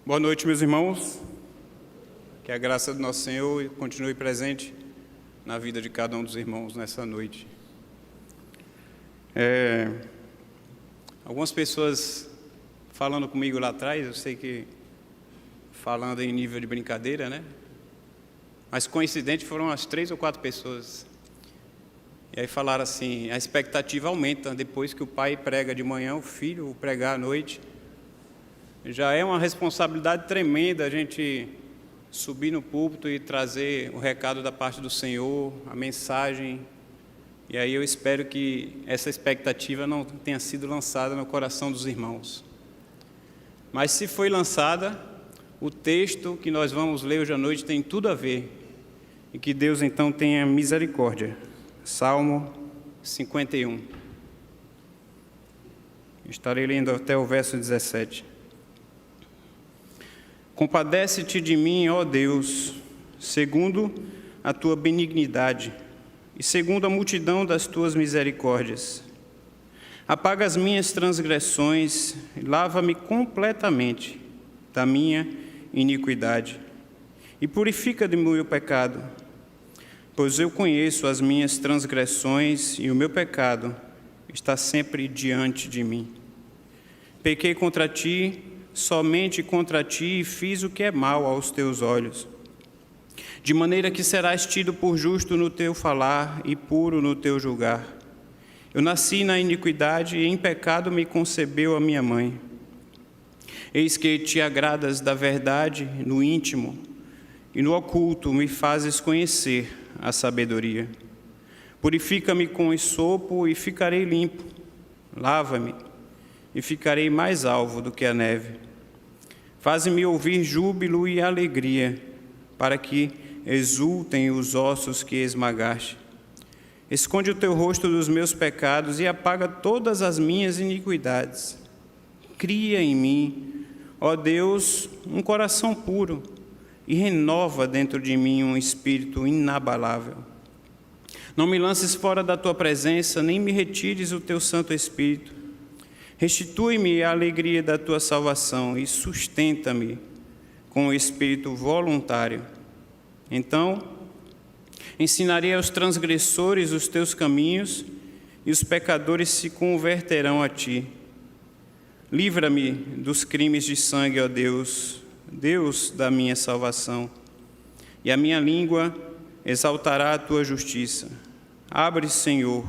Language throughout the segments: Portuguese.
Boa noite, meus irmãos. Que a graça do nosso Senhor continue presente na vida de cada um dos irmãos nessa noite. Algumas pessoas falando comigo lá atrás, eu sei que falando em nível de brincadeira, né? Mas coincidente foram umas 3 ou 4 pessoas. E aí falaram assim, a expectativa aumenta depois que o pai prega de manhã, o filho pregar à noite. Já é uma responsabilidade tremenda a gente subir no púlpito e trazer o recado da parte do Senhor, a mensagem. E aí eu espero que essa expectativa não tenha sido lançada no coração dos irmãos. Mas se foi lançada, o texto que nós vamos ler hoje à noite tem tudo a ver. E que Deus então tenha misericórdia. Salmo 51. Estarei lendo até o verso 17. Compadece-te de mim, ó Deus, segundo a tua benignidade e segundo a multidão das tuas misericórdias. Apaga as minhas transgressões e lava-me completamente da minha iniquidade e purifica de meu pecado, pois eu conheço as minhas transgressões e o meu pecado está sempre diante de mim. Pequei contra ti, somente contra ti, e fiz o que é mal aos teus olhos, de maneira que serás tido por justo no teu falar e puro no teu julgar. Eu nasci na iniquidade e em pecado me concebeu a minha mãe. Eis que te agradas da verdade no íntimo, e no oculto me fazes conhecer a sabedoria. Purifica-me com esopo e ficarei limpo. Lava-me e ficarei mais alvo do que a neve. Faze-me ouvir júbilo e alegria, para que exultem os ossos que esmagaste. Esconde o teu rosto dos meus pecados e apaga todas as minhas iniquidades. Cria em mim, ó Deus, um coração puro e renova dentro de mim um espírito inabalável. Não me lances fora da tua presença, nem me retires o teu Santo Espírito. Restitui-me a alegria da tua salvação e sustenta-me com o espírito voluntário. Então, ensinarei aos transgressores os teus caminhos e os pecadores se converterão a ti. Livra-me dos crimes de sangue, ó Deus, Deus da minha salvação, e a minha língua exaltará a tua justiça. Abre, Senhor,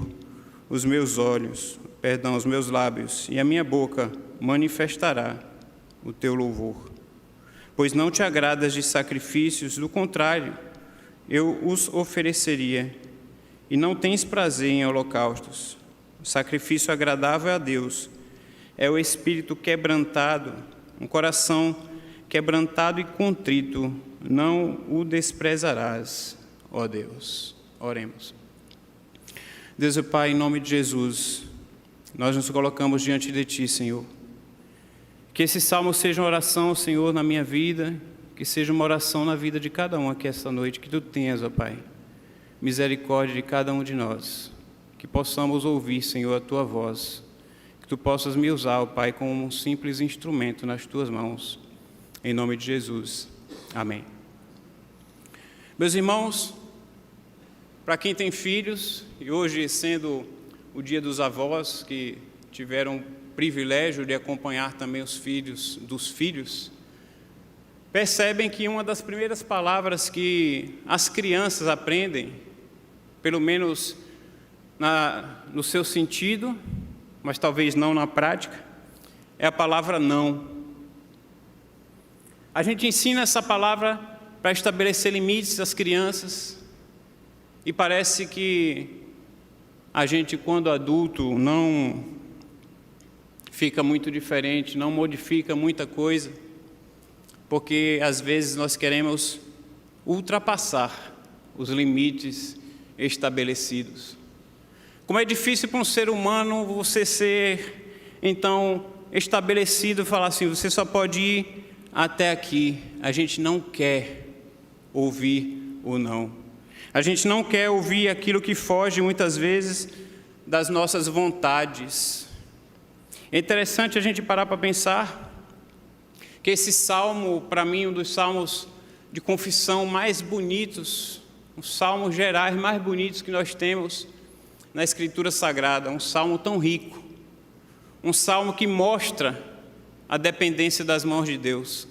os meus lábios, e a minha boca manifestará o teu louvor. Pois não te agradas de sacrifícios, do contrário, eu os ofereceria, e não tens prazer em holocaustos. O sacrifício agradável a Deus é o espírito quebrantado, um coração quebrantado e contrito, não o desprezarás, ó Deus. Oremos. Deus e Pai, em nome de Jesus, nós nos colocamos diante de Ti, Senhor. Que esse salmo seja uma oração, Senhor, na minha vida, que seja uma oração na vida de cada um aqui esta noite, que Tu tenhas, ó Pai, misericórdia de cada um de nós, que possamos ouvir, Senhor, a Tua voz, que Tu possas me usar, ó Pai, como um simples instrumento nas Tuas mãos, em nome de Jesus. Amém. Meus irmãos, para quem tem filhos, e hoje sendo o dia dos avós, que tiveram o privilégio de acompanhar também os filhos dos filhos, percebem que uma das primeiras palavras que as crianças aprendem, pelo menos no seu sentido, mas talvez não na prática, é a palavra não. A gente ensina essa palavra para estabelecer limites às crianças, e parece que a gente, quando adulto, não fica muito diferente, não modifica muita coisa, porque às vezes nós queremos ultrapassar os limites estabelecidos. Como é difícil para um ser humano você ser, então, estabelecido e falar assim, você só pode ir até aqui. A gente não quer ouvir o não. A gente não quer ouvir aquilo que foge muitas vezes das nossas vontades. É interessante a gente parar para pensar que esse salmo, para mim, um dos salmos de confissão mais bonitos, os salmos gerais mais bonitos que nós temos na Escritura Sagrada, um salmo tão rico, um salmo que mostra a dependência das mãos de Deus.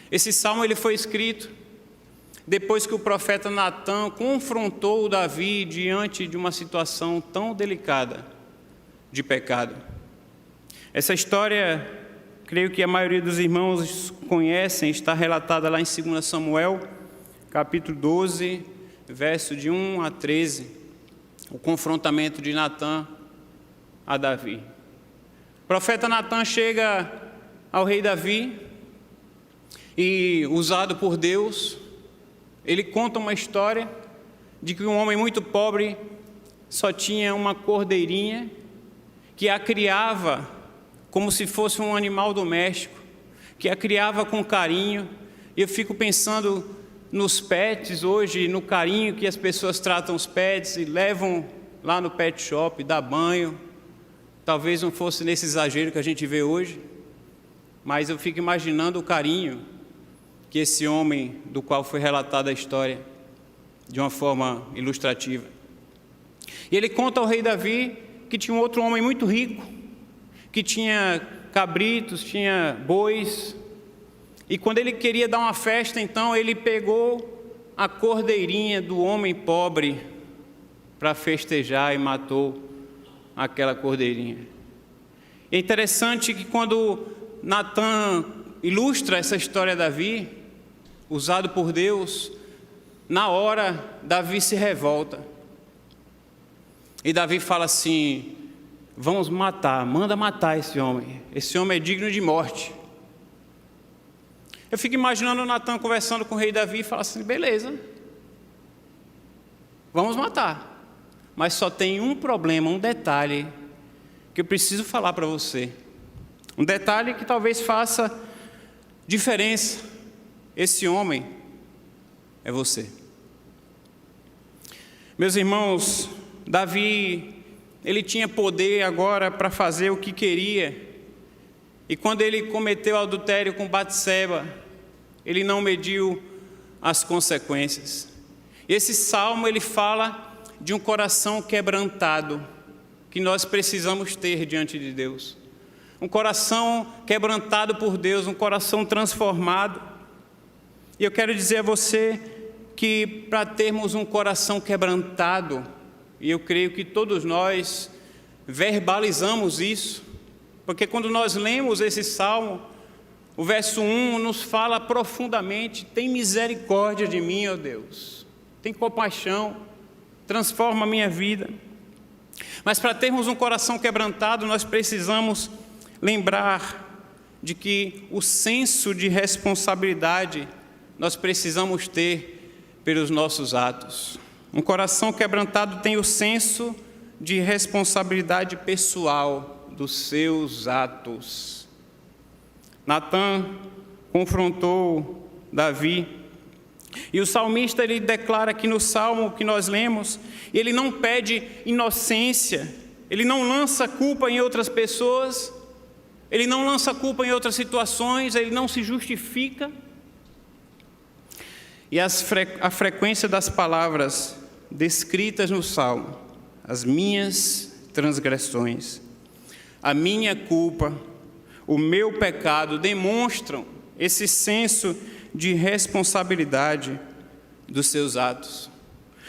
Esse salmo ele foi escrito depois que o profeta Natã confrontou Davi diante de uma situação tão delicada de pecado. Essa história, creio que a maioria dos irmãos conhecem, está relatada lá em 2 Samuel, capítulo 12, verso de 1 a 13, o confrontamento de Natã a Davi. O profeta Natã chega ao rei Davi e, usado por Deus, ele conta uma história de que um homem muito pobre só tinha uma cordeirinha que a criava como se fosse um animal doméstico, que a criava com carinho. E eu fico pensando nos pets hoje, no carinho que as pessoas tratam os pets e levam lá no pet shop, dá banho. Talvez não fosse nesse exagero que a gente vê hoje, mas eu fico imaginando o carinho que esse homem, do qual foi relatada a história, de uma forma ilustrativa. E ele conta ao rei Davi que tinha um outro homem muito rico, que tinha cabritos, tinha bois, e quando ele queria dar uma festa, então ele pegou a cordeirinha do homem pobre para festejar e matou aquela cordeirinha. É interessante que quando Natã ilustra essa história de Davi, usado por Deus, na hora Davi se revolta. E Davi fala assim: vamos matar, manda matar esse homem é digno de morte. Eu fico imaginando Natã conversando com o rei Davi e fala assim: beleza, vamos matar, mas só tem um problema, um detalhe que eu preciso falar para você, um detalhe que talvez faça diferença. Esse homem é você. Meus irmãos, Davi, ele tinha poder agora para fazer o que queria. E quando ele cometeu adultério com Batseba, ele não mediu as consequências. Esse salmo, ele fala de um coração quebrantado, que nós precisamos ter diante de Deus. Um coração quebrantado por Deus, um coração transformado. E eu quero dizer a você que para termos um coração quebrantado, e eu creio que todos nós verbalizamos isso, porque quando nós lemos esse salmo, o verso 1 nos fala profundamente: tem misericórdia de mim, ó Deus, tem compaixão, transforma a minha vida. Mas para termos um coração quebrantado, nós precisamos lembrar de que o senso de responsabilidade nós precisamos ter pelos nossos atos. Um coração quebrantado tem o senso de responsabilidade pessoal dos seus atos. Natã confrontou Davi, e o salmista ele declara aqui no salmo que nós lemos, ele não pede inocência, ele não lança culpa em outras pessoas, ele não lança culpa em outras situações, ele não se justifica. E a frequência das palavras descritas no salmo: as minhas transgressões, a minha culpa, o meu pecado, demonstram esse senso de responsabilidade dos seus atos.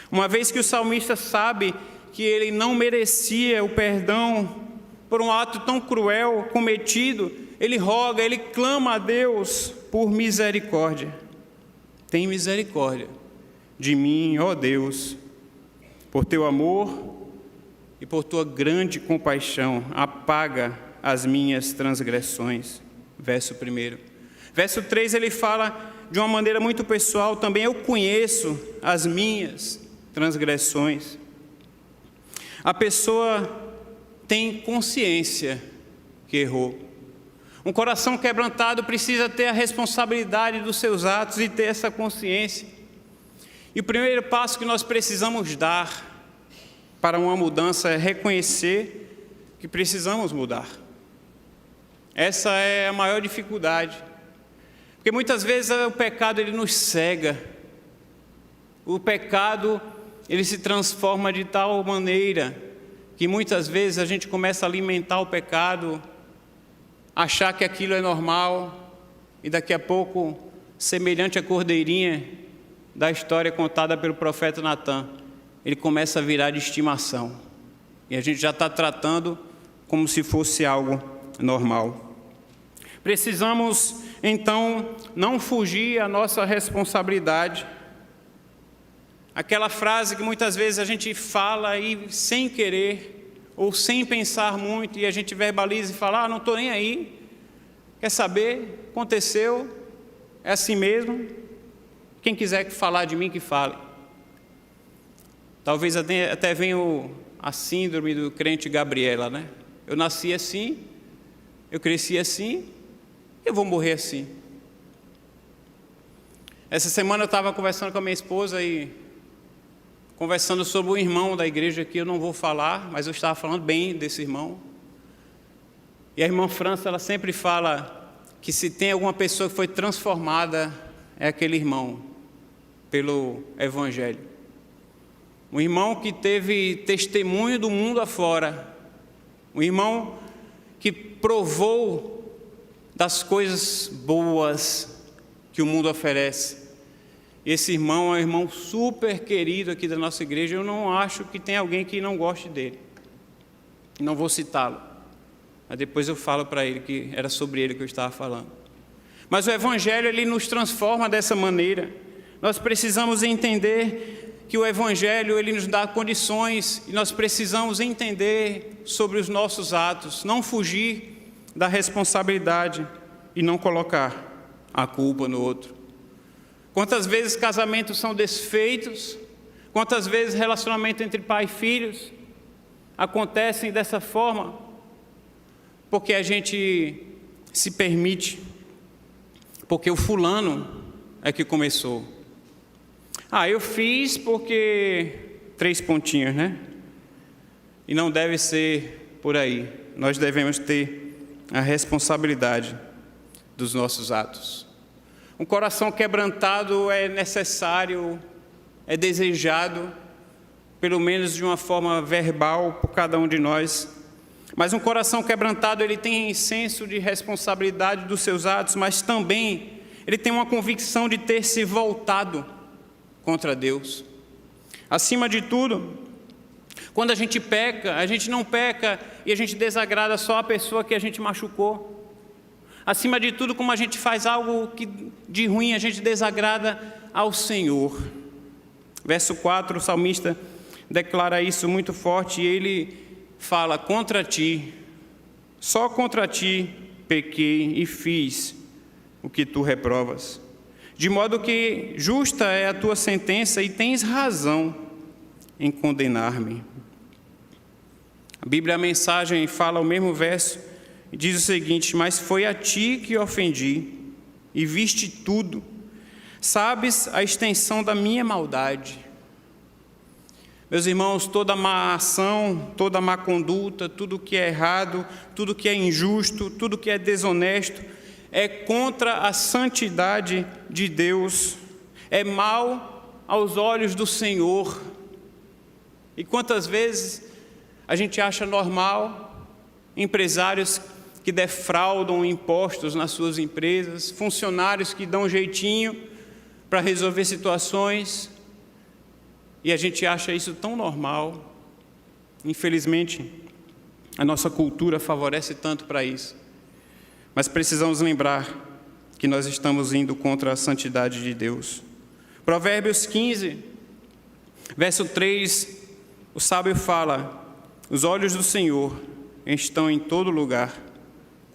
Uma vez que o salmista sabe que ele não merecia o perdão por um ato tão cruel cometido, ele roga, ele clama a Deus por misericórdia. Tem misericórdia de mim, ó Deus, por teu amor e por tua grande compaixão, apaga as minhas transgressões. Verso 1. Verso 3, ele fala de uma maneira muito pessoal também: eu conheço as minhas transgressões. A pessoa tem consciência que errou. Um coração quebrantado precisa ter a responsabilidade dos seus atos e ter essa consciência. E o primeiro passo que nós precisamos dar para uma mudança é reconhecer que precisamos mudar. Essa é a maior dificuldade. Porque muitas vezes o pecado ele nos cega. O pecado ele se transforma de tal maneira que muitas vezes a gente começa a alimentar o pecado, achar que aquilo é normal, e daqui a pouco, semelhante à cordeirinha da história contada pelo profeta Natan, ele começa a virar de estimação. E a gente já está tratando como se fosse algo normal. Precisamos, então, não fugir à nossa responsabilidade. Aquela frase que muitas vezes a gente fala aí sem querer, ou sem pensar muito, e a gente verbaliza e fala, não estou nem aí, quer saber, aconteceu, é assim mesmo, quem quiser falar de mim, que fale. Talvez até venha a síndrome do crente Gabriela, né? Eu nasci assim, eu cresci assim, eu vou morrer assim. Essa semana eu estava conversando com a minha esposa e conversando sobre um irmão da igreja que eu não vou falar, mas eu estava falando bem desse irmão. E a irmã França, ela sempre fala que se tem alguma pessoa que foi transformada, é aquele irmão, pelo Evangelho. Um irmão que teve testemunho do mundo afora, um irmão que provou das coisas boas que o mundo oferece. Esse irmão é um irmão super querido aqui da nossa igreja. Eu não acho que tem alguém que não goste dele. Não vou citá-lo, mas depois eu falo para ele que era sobre ele que eu estava falando. Mas o Evangelho, ele nos transforma dessa maneira. Nós precisamos entender que o Evangelho, ele nos dá condições, e nós precisamos entender sobre os nossos atos, não fugir da responsabilidade e não colocar a culpa no outro. Quantas vezes casamentos são desfeitos, quantas vezes relacionamento entre pai e filhos acontecem dessa forma, porque a gente se permite, porque o fulano é que começou. Eu fiz porque 3 pontinhos, né? E não deve ser por aí. Nós devemos ter a responsabilidade dos nossos atos. Um coração quebrantado é necessário, é desejado, pelo menos de uma forma verbal, por cada um de nós. Mas um coração quebrantado, ele tem senso de responsabilidade dos seus atos, mas também ele tem uma convicção de ter se voltado contra Deus. Acima de tudo, quando a gente peca, a gente não peca e a gente desagrada só a pessoa que a gente machucou. Acima de tudo, como a gente faz algo de ruim, a gente desagrada ao Senhor. Verso 4, o salmista declara isso muito forte, e ele fala, contra ti, só contra ti pequei e fiz o que tu reprovas. De modo que justa é a tua sentença e tens razão em condenar-me. A Bíblia, a Mensagem, fala o mesmo verso, e diz o seguinte, mas foi a ti que ofendi, e viste tudo, sabes a extensão da minha maldade. Meus irmãos, toda má ação, toda má conduta, tudo que é errado, tudo que é injusto, tudo que é desonesto, é contra a santidade de Deus, é mal aos olhos do Senhor. E quantas vezes a gente acha normal empresários que defraudam impostos nas suas empresas, funcionários que dão um jeitinho para resolver situações, e a gente acha isso tão normal. Infelizmente, a nossa cultura favorece tanto para isso. Mas precisamos lembrar que nós estamos indo contra a santidade de Deus. Provérbios 15, verso 3, o sábio fala, os olhos do Senhor estão em todo lugar,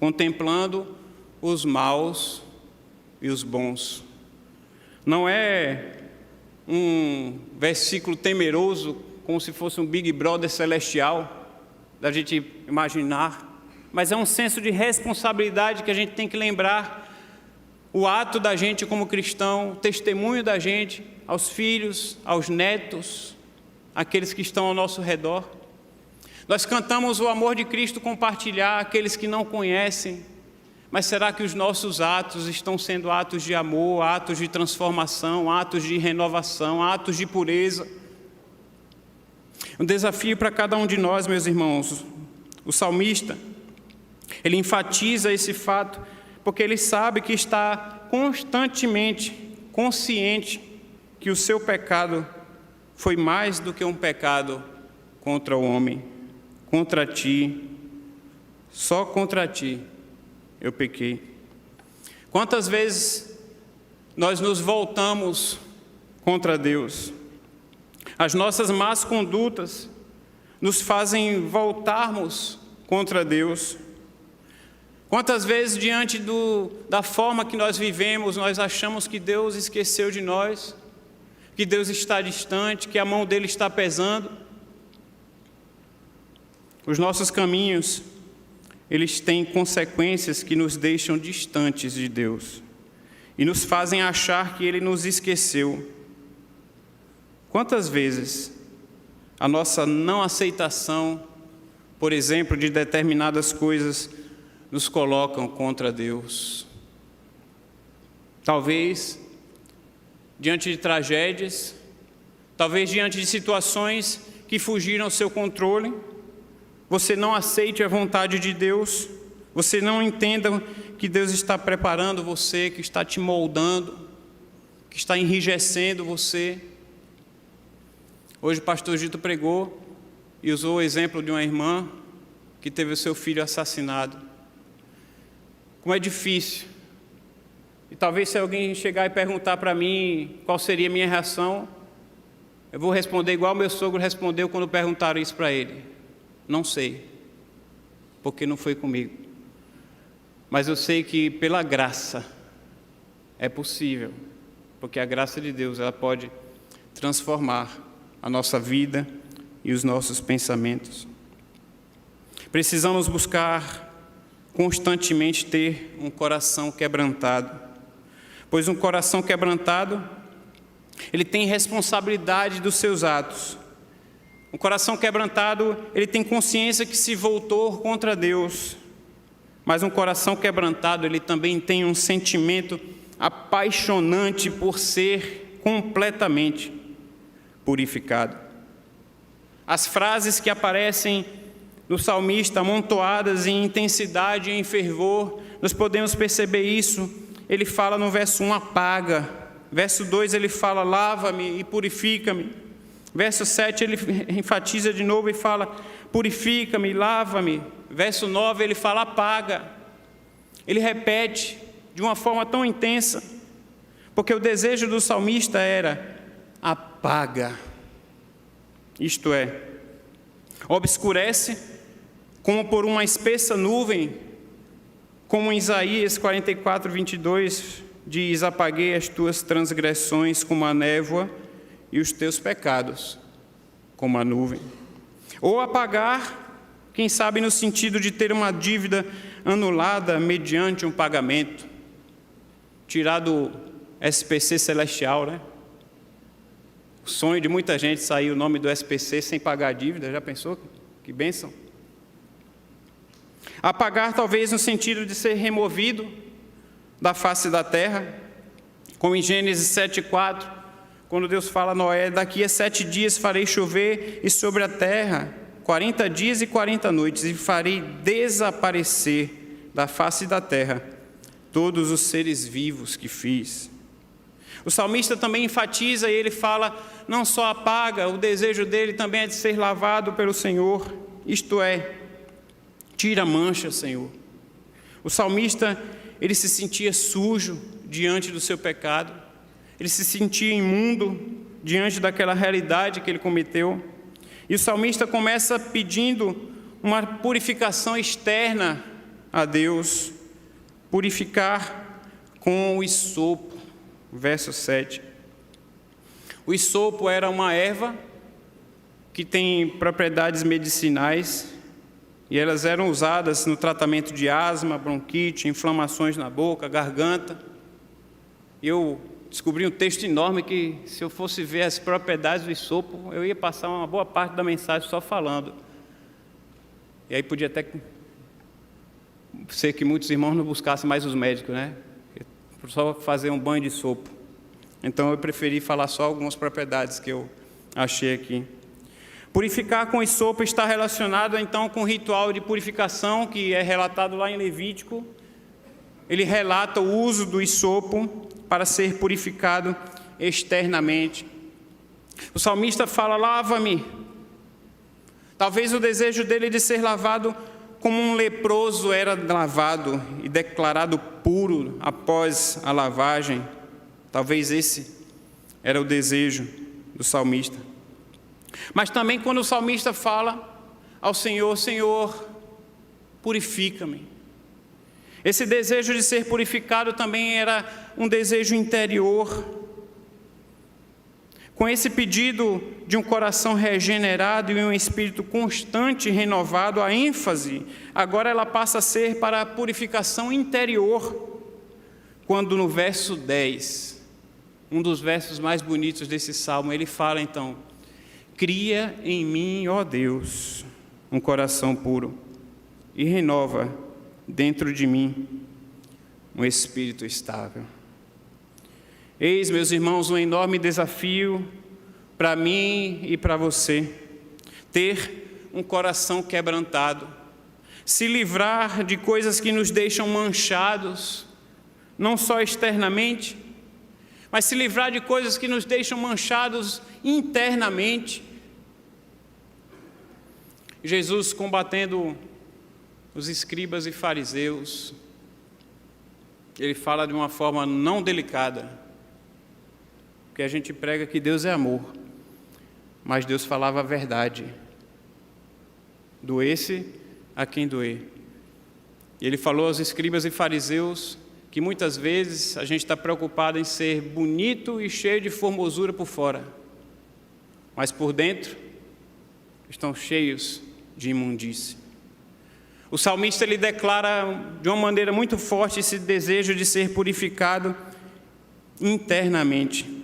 contemplando os maus e os bons. Não é um versículo temeroso, como se fosse um Big Brother celestial, da gente imaginar, mas é um senso de responsabilidade que a gente tem que lembrar, o ato da gente como cristão, o testemunho da gente aos filhos, aos netos, aqueles que estão ao nosso redor. Nós cantamos o amor de Cristo compartilhar aqueles que não conhecem, Mas será que os nossos atos estão sendo atos de amor, atos de transformação, atos de renovação, atos de pureza? Um desafio para cada um de nós, meus irmãos. O salmista, ele enfatiza esse fato porque ele sabe que está constantemente consciente que o seu pecado foi mais do que um pecado contra o homem, contra ti, só contra ti eu pequei. Quantas vezes nós nos voltamos contra Deus? As nossas más condutas nos fazem voltarmos contra Deus. Quantas vezes, diante da forma que nós vivemos, nós achamos que Deus esqueceu de nós, que Deus está distante, que a mão dele está pesando? Os nossos caminhos, eles têm consequências que nos deixam distantes de Deus e nos fazem achar que Ele nos esqueceu. Quantas vezes a nossa não aceitação, por exemplo, de determinadas coisas, nos colocam contra Deus? Talvez diante de tragédias, talvez diante de situações que fugiram ao seu controle, você não aceite a vontade de Deus, você não entenda que Deus está preparando você, que está te moldando, que está enrijecendo você. Hoje o pastor Gito pregou e usou o exemplo de uma irmã que teve o seu filho assassinado. Como é difícil. E talvez se alguém chegar e perguntar para mim qual seria a minha reação, eu vou responder igual meu sogro respondeu quando perguntaram isso para ele. Não sei, porque não foi comigo. Mas eu sei que pela graça é possível, porque a graça de Deus, ela pode transformar a nossa vida e os nossos pensamentos. Precisamos buscar constantemente ter um coração quebrantado, pois um coração quebrantado, ele tem responsabilidade dos seus atos. Um coração quebrantado, ele tem consciência que se voltou contra Deus, mas um coração quebrantado, ele também tem um sentimento apaixonante por ser completamente purificado. As frases que aparecem no salmista, amontoadas em intensidade e em fervor, nós podemos perceber isso. Ele fala no verso 1, apaga. Verso 2, ele fala, lava-me e purifica-me. Verso 7, ele enfatiza de novo e fala, purifica-me, lava-me. Verso 9, ele fala, apaga. Ele repete de uma forma tão intensa, porque o desejo do salmista era, apaga. Isto é, obscurece como por uma espessa nuvem, como em Isaías 44, 22, diz, apaguei as tuas transgressões como a névoa e os teus pecados como a nuvem. Ou apagar, quem sabe no sentido de ter uma dívida anulada mediante um pagamento, tirar do SPC celestial, né? O sonho de muita gente sair o nome do SPC sem pagar a dívida, já pensou? Que bênção. Apagar talvez no sentido de ser removido da face da terra, como em Gênesis 7,4, quando Deus fala a Noé, daqui a 7 dias farei chover e sobre a terra 40 dias e 40 noites, e farei desaparecer da face da terra todos os seres vivos que fiz. O salmista também enfatiza e ele fala, não só apaga, o desejo dele também é de ser lavado pelo Senhor, isto é, tira a mancha, Senhor. O salmista, ele se sentia sujo diante do seu pecado, ele se sentia imundo diante daquela realidade que ele cometeu. E o salmista começa pedindo uma purificação externa a Deus, purificar com o hisopo. Verso 7. O hisopo era uma erva que tem propriedades medicinais e elas eram usadas no tratamento de asma, bronquite, inflamações na boca, garganta. Eu descobri um texto enorme que, se eu fosse ver as propriedades do hisopo, eu ia passar uma boa parte da mensagem só falando. E aí podia até ser que muitos irmãos não buscassem mais os médicos, né? Só fazer um banho de sopo. Então eu preferi falar só algumas propriedades que eu achei aqui. Purificar com isopo está relacionado então com o ritual de purificação que é relatado lá em Levítico. Ele relata o uso do isopo para ser purificado externamente. O salmista fala: lava-me. Talvez o desejo dele de ser lavado como um leproso era lavado e declarado puro após a lavagem. Talvez esse era o desejo do salmista. Mas também quando o salmista fala ao Senhor: Senhor, purifica-me. Esse desejo de ser purificado também era um desejo interior. Com esse pedido de um coração regenerado e um espírito constante e renovado, a ênfase agora ela passa a ser para a purificação interior. Quando no verso 10, um dos versos mais bonitos desse salmo, ele fala então: cria em mim, ó Deus, um coração puro e renova dentro de mim um espírito estável. Eis, meus irmãos, um enorme desafio para mim e para você: ter um coração quebrantado, se livrar de coisas que nos deixam manchados, não só externamente, mas se livrar de coisas que nos deixam manchados internamente. Jesus, combatendo os escribas e fariseus, ele fala de uma forma não delicada, porque a gente prega que Deus é amor, mas Deus falava a verdade, doesse a quem doer. E ele falou aos escribas e fariseus que muitas vezes a gente está preocupado em ser bonito e cheio de formosura por fora, mas por dentro estão cheios de imundície. O salmista ele declara de uma maneira muito forte esse desejo de ser purificado internamente.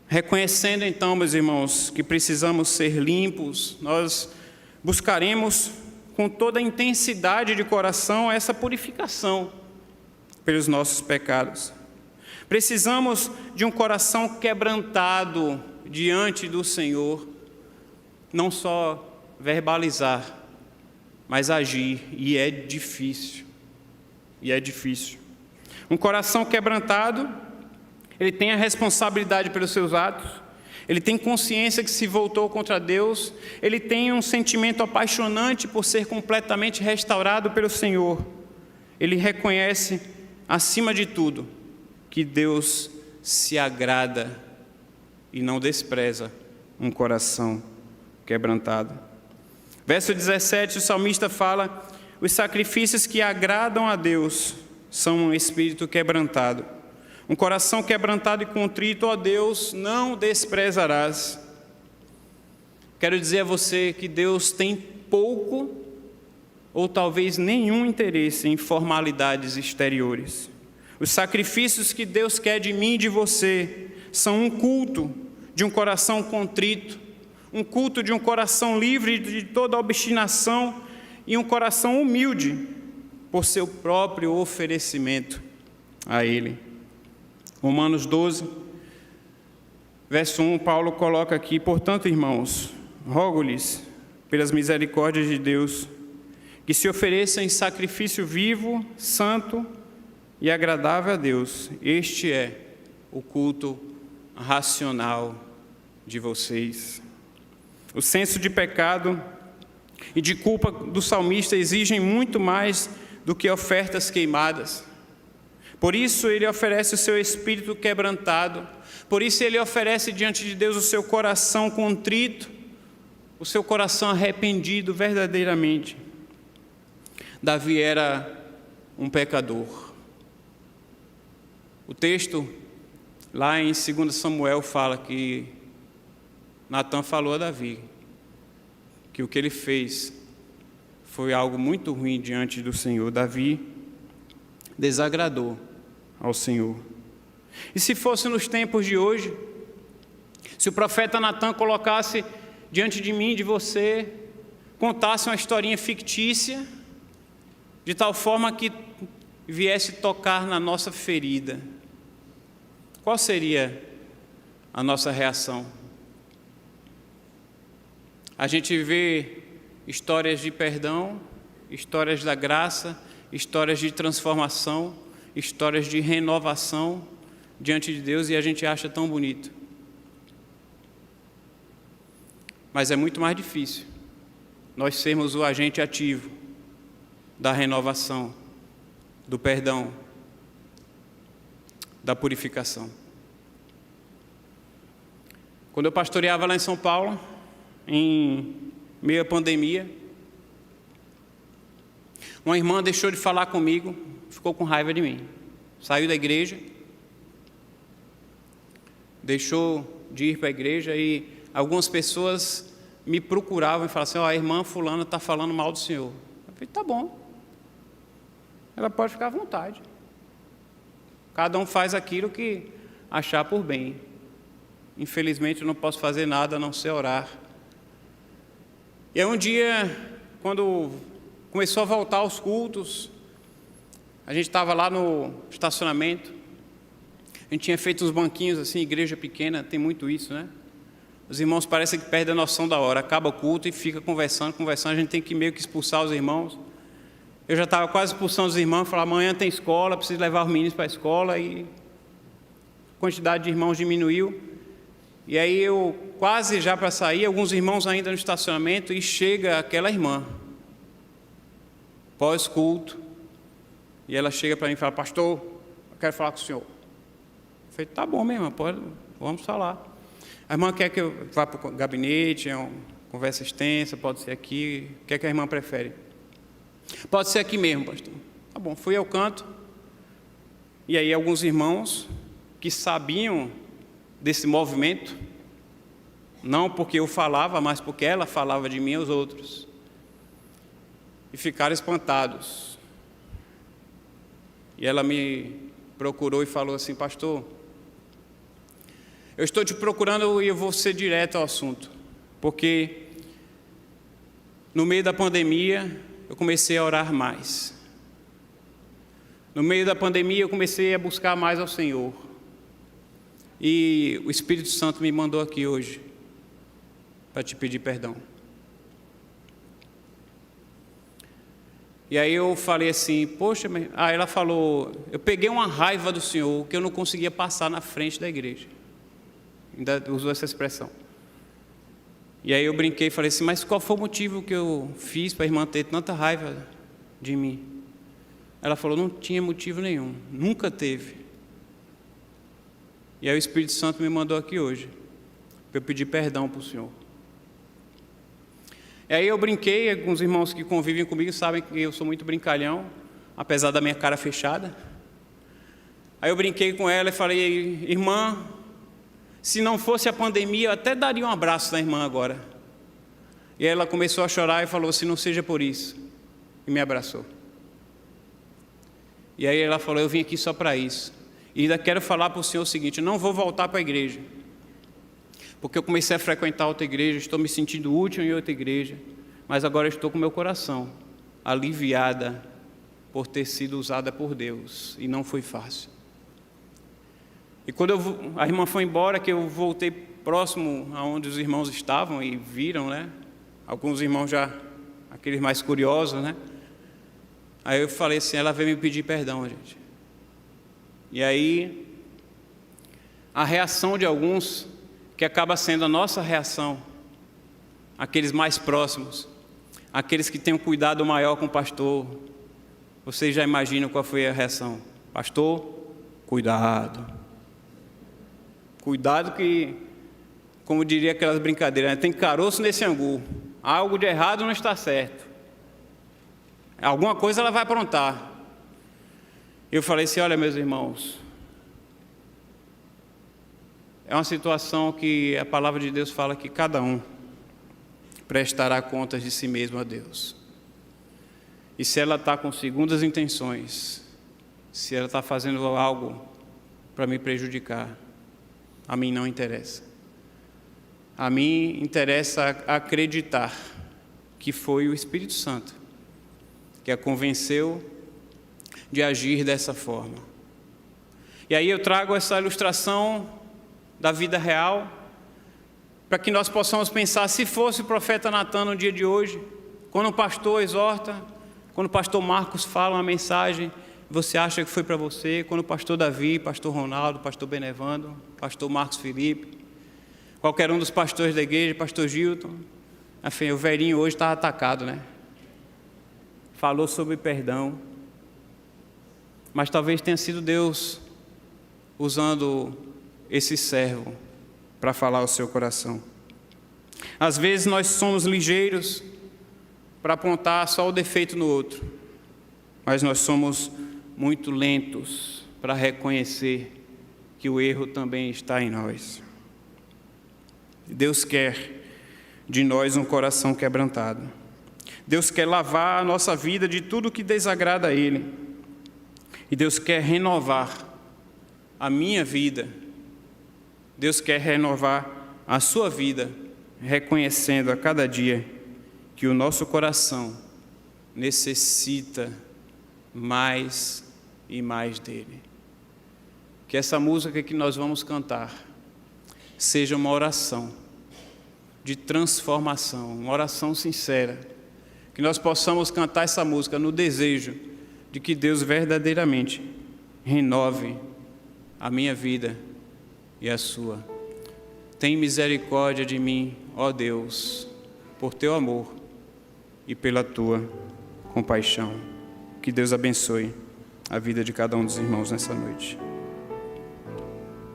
Reconhecendo então, meus irmãos, que precisamos ser limpos, nós buscaremos com toda a intensidade de coração essa purificação pelos nossos pecados. Precisamos de um coração quebrantado diante do Senhor, não só verbalizar, mas agir, e é difícil. Um coração quebrantado, ele tem a responsabilidade pelos seus atos, ele tem consciência que se voltou contra Deus, ele tem um sentimento apaixonante por ser completamente restaurado pelo Senhor. Ele reconhece, acima de tudo, que Deus se agrada e não despreza um coração quebrantado. Verso 17, o salmista fala: os sacrifícios que agradam a Deus são um espírito quebrantado. Um coração quebrantado e contrito, ó Deus, não desprezarás. Quero dizer a você que Deus tem pouco ou talvez nenhum interesse em formalidades exteriores. Os sacrifícios que Deus quer de mim e de você são um culto de um coração contrito, um culto de um coração livre de toda obstinação e um coração humilde por seu próprio oferecimento a Ele. Romanos 12, verso 1, Paulo coloca aqui: portanto, irmãos, rogo-lhes, pelas misericórdias de Deus, que se ofereçam em sacrifício vivo, santo e agradável a Deus. Este é o culto racional de vocês. O senso de pecado e de culpa do salmista exigem muito mais do que ofertas queimadas. Por isso ele oferece o seu espírito quebrantado, por isso ele oferece diante de Deus o seu coração contrito, o seu coração arrependido verdadeiramente. Davi era um pecador. O texto lá em 2 Samuel fala que Natã falou a Davi que o que ele fez foi algo muito ruim diante do Senhor. Davi desagradou ao Senhor. E se fosse nos tempos de hoje, se o profeta Natã colocasse diante de mim, de você, contasse uma historinha fictícia de tal forma que viesse tocar na nossa ferida, qual seria a nossa reação? A gente vê histórias de perdão, histórias da graça, histórias de transformação, histórias de renovação diante de Deus, e a gente acha tão bonito. Mas é muito mais difícil nós sermos o agente ativo da renovação, do perdão, da purificação. Quando eu pastoreava lá em São Paulo, em meio à pandemia, uma irmã deixou de falar comigo, ficou com raiva de mim. Saiu da igreja, deixou de ir para a igreja, e algumas pessoas me procuravam e falavam assim: a irmã fulana está falando mal do senhor. Eu falei: tá bom, ela pode ficar à vontade. Cada um faz aquilo que achar por bem. Infelizmente eu não posso fazer nada a não ser orar. E aí um dia, quando começou a voltar aos cultos, a gente estava lá no estacionamento, a gente tinha feito uns banquinhos assim, igreja pequena, tem muito isso, né? Os irmãos parecem que perdem a noção da hora, acaba o culto e fica conversando, a gente tem que meio que expulsar os irmãos. Eu já estava quase expulsando os irmãos, falava: amanhã tem escola, preciso levar os meninos para a escola, e a quantidade de irmãos diminuiu. E aí eu quase já para sair, alguns irmãos ainda no estacionamento, e chega aquela irmã, pós-culto, e ela chega para mim e fala: pastor, eu quero falar com o senhor. Eu falei: tá bom, minha irmã, vamos falar. A irmã quer que eu vá para o gabinete, é uma conversa extensa, pode ser aqui, o que é que a irmã prefere? Pode ser aqui mesmo, pastor. Tá bom, fui ao canto, e aí alguns irmãos que sabiam desse movimento, não porque eu falava, mas porque ela falava de mim aos outros, e ficaram espantados. E ela me procurou e falou assim: pastor, eu estou te procurando e eu vou ser direto ao assunto, porque no meio da pandemia eu comecei a orar mais. No meio da pandemia eu comecei a buscar mais ao Senhor. E o Espírito Santo me mandou aqui hoje para te pedir perdão. E aí eu falei assim: poxa, ela falou: eu peguei uma raiva do Senhor que eu não conseguia passar na frente da igreja. Ainda usou essa expressão. E aí eu brinquei e falei assim: mas qual foi o motivo que eu fiz para a irmã ter tanta raiva de mim? Ela falou: não tinha motivo nenhum, nunca teve. E aí o Espírito Santo me mandou aqui hoje para eu pedir perdão para o Senhor. E aí eu brinquei, alguns irmãos que convivem comigo sabem que eu sou muito brincalhão, apesar da minha cara fechada. Aí eu brinquei com ela e falei: irmã, se não fosse a pandemia, eu até daria um abraço na irmã agora. E ela começou a chorar e falou assim: não seja por isso. E me abraçou. E aí ela falou: eu vim aqui só para isso. E ainda quero falar para o senhor o seguinte: eu não vou voltar para a igreja, porque eu comecei a frequentar outra igreja, estou me sentindo útil em outra igreja, mas agora estou com meu coração aliviada por ter sido usada por Deus, e não foi fácil. E quando a irmã foi embora, que eu voltei próximo aonde os irmãos estavam e viram, né? Alguns irmãos já, aqueles mais curiosos, né? Aí eu falei assim: ela veio me pedir perdão, gente. E aí, a reação de alguns, que acaba sendo a nossa reação, aqueles mais próximos, aqueles que têm um cuidado maior com o pastor, vocês já imaginam qual foi a reação? Pastor, cuidado. Cuidado que, como diria aquelas brincadeiras, tem caroço nesse angu, algo de errado não está certo, alguma coisa ela vai aprontar. Eu falei assim: olha, meus irmãos, é uma situação que a palavra de Deus fala que cada um prestará contas de si mesmo a Deus. E se ela está com segundas intenções, se ela está fazendo algo para me prejudicar, a mim não interessa. A mim interessa acreditar que foi o Espírito Santo que a convenceu de agir dessa forma. E aí eu trago essa ilustração da vida real, para que nós possamos pensar, se fosse o profeta Natan no dia de hoje, quando o pastor exorta, quando o pastor Marcos fala uma mensagem, você acha que foi para você, quando o pastor Davi, pastor Ronaldo, pastor Benevando, pastor Marcos Felipe, qualquer um dos pastores da igreja, pastor Gilton, enfim, o velhinho hoje está atacado, né? Falou sobre perdão, mas talvez tenha sido Deus usando esse servo para falar ao seu coração. Às vezes nós somos ligeiros para apontar só o defeito no outro, mas nós somos muito lentos para reconhecer que o erro também está em nós. Deus quer de nós um coração quebrantado. Deus quer lavar a nossa vida de tudo que desagrada a Ele. E Deus quer renovar a minha vida. Deus quer renovar a sua vida, reconhecendo a cada dia que o nosso coração necessita mais e mais dele. Que essa música que nós vamos cantar seja uma oração de transformação, uma oração sincera, que nós possamos cantar essa música no desejo de que Deus verdadeiramente renove a minha vida e a sua. Tem misericórdia de mim, ó Deus, por teu amor e pela tua compaixão. Que Deus abençoe a vida de cada um dos irmãos nessa noite.